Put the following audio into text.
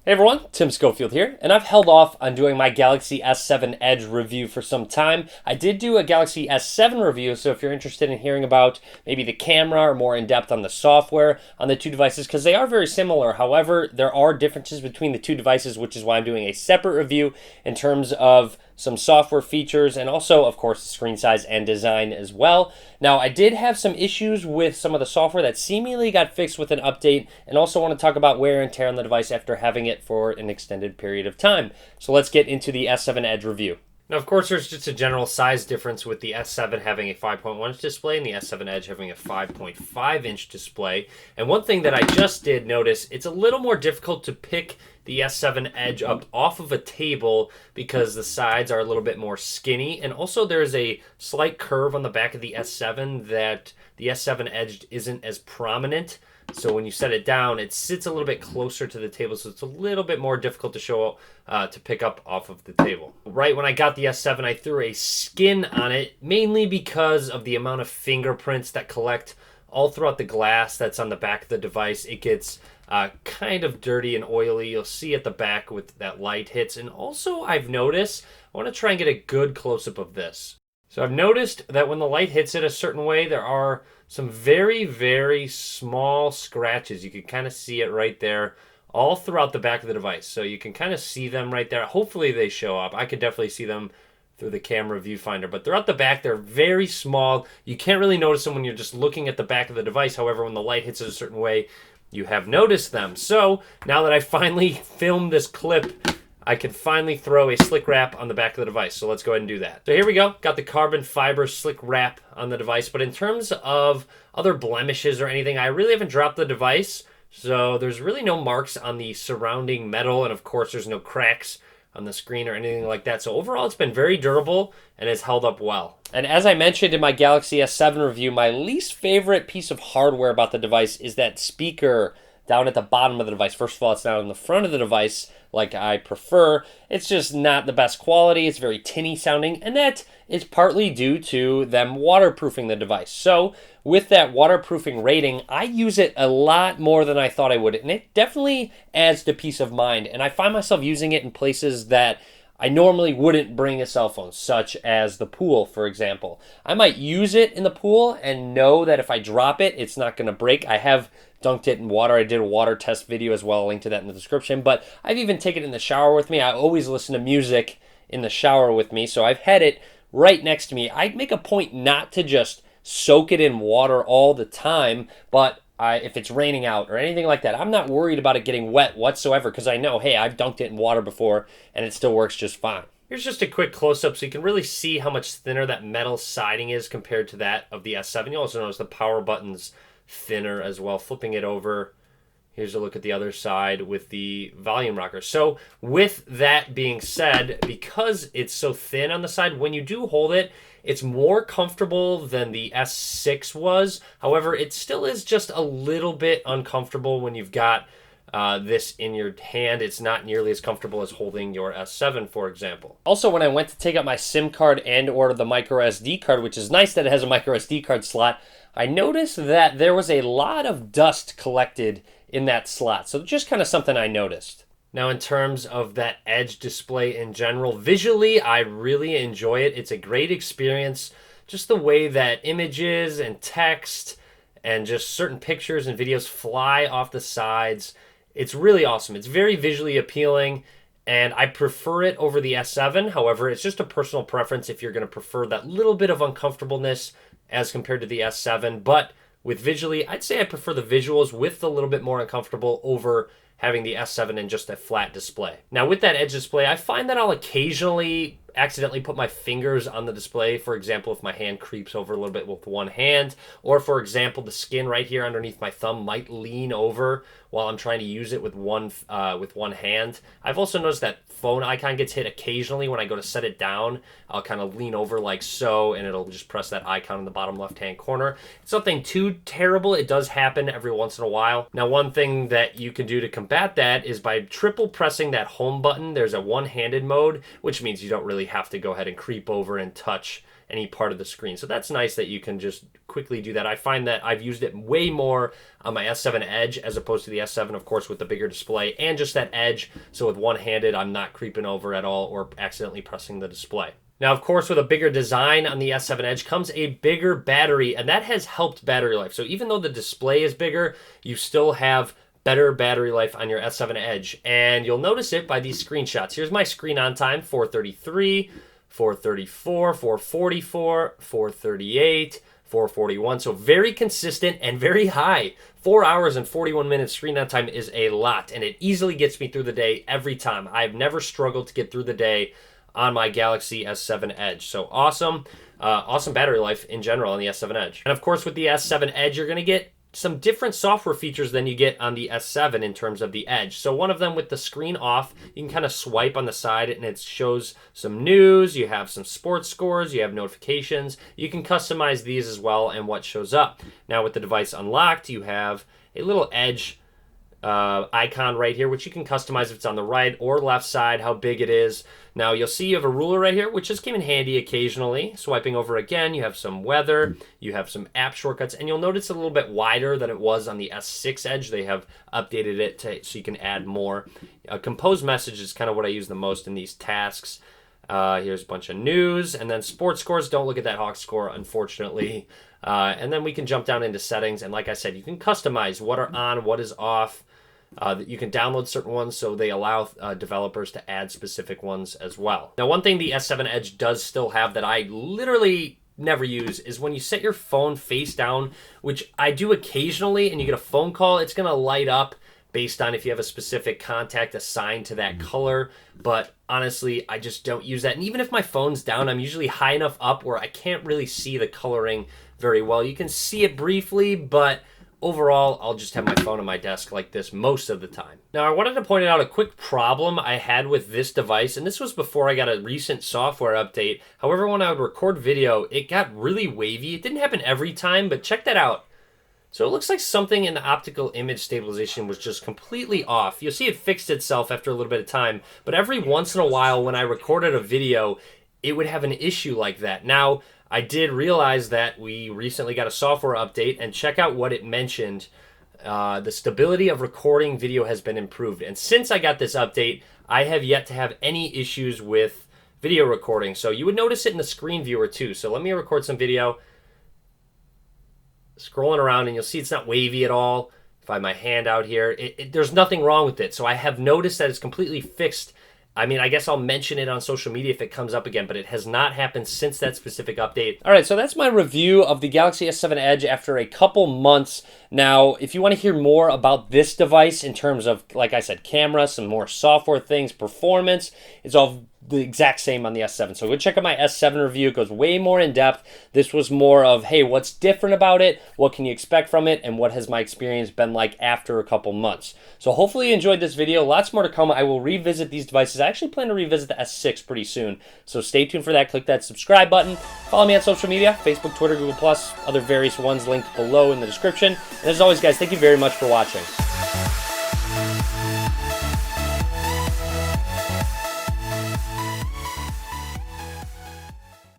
Hey everyone, Tim Schofield here, and I've held off on doing my Galaxy S7 Edge review for some time. I did do a Galaxy S7 review, so if you're interested in hearing about maybe the camera or more in depth on the software on the two devices, because they are very similar. However, there are differences between the two devices, which is why I'm doing a separate review in terms of some software features and also, of course, the screen size and design as well. Now, I did have some issues with some of the software that seemingly got fixed with an update, and also want to talk about wear and tear on the device after having it for an extended period of time. So let's get into the S7 Edge review. Now, of course, there's just a general size difference with the S7 having a 5.1-inch display and the S7 Edge having a 5.5-inch display. And one thing that I just did notice, it's a little more difficult to pick the S7 Edge up off of a table because the sides are a little bit more skinny. And also there's a slight curve on the back of the S7 that the S7 Edge isn't as prominent. So when you set it down, it sits a little bit closer to the table, so it's a little bit more difficult to pick up off of the table. Right when I got the S7, I threw a skin on it, mainly because of the amount of fingerprints that collect all throughout the glass that's on the back of the device. It gets kind of dirty and oily. You'll see at the back with that light hits. And also I've noticed, I want to try and get a good close-up of this. So I've noticed that when the light hits it a certain way, there are some very, very small scratches. You can kind of see it right there all throughout the back of the device. So you can kind of see them right there. Hopefully they show up. I could definitely see them through the camera viewfinder, but throughout the back, they're very small. You can't really notice them when you're just looking at the back of the device. However, when the light hits it a certain way, you have noticed them. So now that I finally filmed this clip, I can finally throw a slick wrap on the back of the device. So let's go ahead and do that. So here we go. Got the carbon fiber slick wrap on the device. But in terms of other blemishes or anything, I really haven't dropped the device. So there's really no marks on the surrounding metal. And of course, there's no cracks on the screen or anything like that. So overall, it's been very durable and has held up well. And as I mentioned in my Galaxy S7 review, my least favorite piece of hardware about the device is that speaker down at the bottom of the device. First of all, it's not on the front of the device like I prefer. It's just not the best quality. It's very tinny sounding, and that is partly due to them waterproofing the device. So with that waterproofing rating, I use it a lot more than I thought I would, and it definitely adds to peace of mind. And I find myself using it in places that I normally wouldn't bring a cell phone, such as the pool, for example. I might use it in the pool and know that if I drop it, it's not going to break. I have dunked it in water. I did a water test video as well. I'll link to that in the description. But I've even taken it in the shower with me. I always listen to music in the shower with me, so I've had it right next to me. I make a point not to just soak it in water all the time, but if it's raining out or anything like that, I'm not worried about it getting wet whatsoever because I know, hey, I've dunked it in water before and it still works just fine. Here's just a quick close-up so you can really see how much thinner that metal siding is compared to that of the S7. You also notice the power button's thinner as well. Flipping it over, here's a look at the other side with the volume rocker. So with that being said, because it's so thin on the side, when you do hold it, it's more comfortable than the S6 was. However, it still is just a little bit uncomfortable when you've got this in your hand. It's not nearly as comfortable as holding your S7, for example. Also, when I went to take out my SIM card and or the micro SD card, which is nice that it has a micro SD card slot, I noticed that there was a lot of dust collected in that slot. So just kind of something I noticed. Now, in terms of that Edge display in general, visually, I really enjoy it. It's a great experience. Just the way that images and text and just certain pictures and videos fly off the sides. It's really awesome. It's very visually appealing, and I prefer it over the S7. However, it's just a personal preference if you're going to prefer that little bit of uncomfortableness as compared to the S7. But with visually, I'd say I prefer the visuals with a little bit more uncomfortable over having the S7 in just a flat display. Now with that Edge display, I find that I'll occasionally accidentally put my fingers on the display. For example, if my hand creeps over a little bit with one hand, or for example, the skin right here underneath my thumb might lean over while I'm trying to use it with one hand. I've also noticed that phone icon gets hit occasionally when I go to set it down. I'll kind of lean over like so, and it'll just press that icon in the bottom left-hand corner. It's nothing too terrible. It does happen every once in a while. Now, one thing that you can do to combat that is by triple pressing that home button. There's a one-handed mode, which means you don't really have to go ahead and creep over and touch any part of the screen. So that's nice that you can just quickly do that. I find that I've used it way more on my S7 Edge as opposed to the S7, of course, with the bigger display and just that edge. So with one-handed, I'm not creeping over at all or accidentally pressing the display. Now, of course, with a bigger design on the S7 Edge comes a bigger battery, and that has helped battery life. So even though the display is bigger, you still have better battery life on your S7 Edge. And you'll notice it by these screenshots. Here's my screen on time, 4:33, 4:34, 4:44, 4:38, 4:41. So very consistent and very high. 4 hours and 41 minutes screen on time is a lot, and it easily gets me through the day every time. I've never struggled to get through the day on my Galaxy S7 Edge. So awesome. Awesome battery life in general on the S7 Edge. And of course, with the S7 Edge, you're going to get some different software features than you get on the S7 in terms of the Edge. So one of them with the screen off, you can kind of swipe on the side and it shows some news, you have some sports scores, you have notifications. You can customize these as well and what shows up. Now with the device unlocked, you have a little Edge icon right here, which you can customize if it's on the right or left side, how big it is. Now you'll see you have a ruler right here, which just came in handy occasionally. Swiping over again, you have some weather, you have some app shortcuts, and you'll notice a little bit wider than it was on the S6 Edge. They have updated it so you can add more. Compose message is kind of what I use the most in these tasks. Here's a bunch of news, and then sports scores. Don't look at that Hawks score, unfortunately. And then we can jump down into settings, and like I said, you can customize what are on, what is off. You can download certain ones, so they allow developers to add specific ones as well. Now, one thing the S7 Edge does still have that I literally never use is when you set your phone face down, which I do occasionally, and you get a phone call, it's going to light up based on if you have a specific contact assigned to that color. But honestly, I just don't use that. And even if my phone's down, I'm usually high enough up where I can't really see the coloring very well. You can see it briefly, but overall, I'll just have my phone on my desk like this most of the time. Now, I wanted to point out a quick problem I had with this device, and this was before I got a recent software update. However, when I would record video, it got really wavy. It didn't happen every time, but check that out. So it looks like something in the optical image stabilization was just completely off. You'll see it fixed itself after a little bit of time, but every once in a while when I recorded a video, it would have an issue like that. Now, I did realize that we recently got a software update, and check out what it mentioned. The stability of recording video has been improved. And since I got this update, I have yet to have any issues with video recording. So you would notice it in the screen viewer too. So let me record some video. Scrolling around, and you'll see it's not wavy at all. If I have my hand out here, there's nothing wrong with it. So I have noticed that it's completely fixed. I mean, I guess I'll mention it on social media if it comes up again, but it has not happened since that specific update. All right, so that's my review of the Galaxy S7 Edge after a couple months. Now, if you want to hear more about this device in terms of, like I said, camera, some more software things, performance, it's all the exact same on the S7. So go check out my S7 review. It goes way more in depth. This was more of, hey, what's different about it? What can you expect from it? And what has my experience been like after a couple months? So hopefully you enjoyed this video. Lots more to come. I will revisit these devices. I actually plan to revisit the S6 pretty soon. So stay tuned for that. Click that subscribe button. Follow me on social media, Facebook, Twitter, Google+, other various ones linked below in the description. And as always, guys, thank you very much for watching.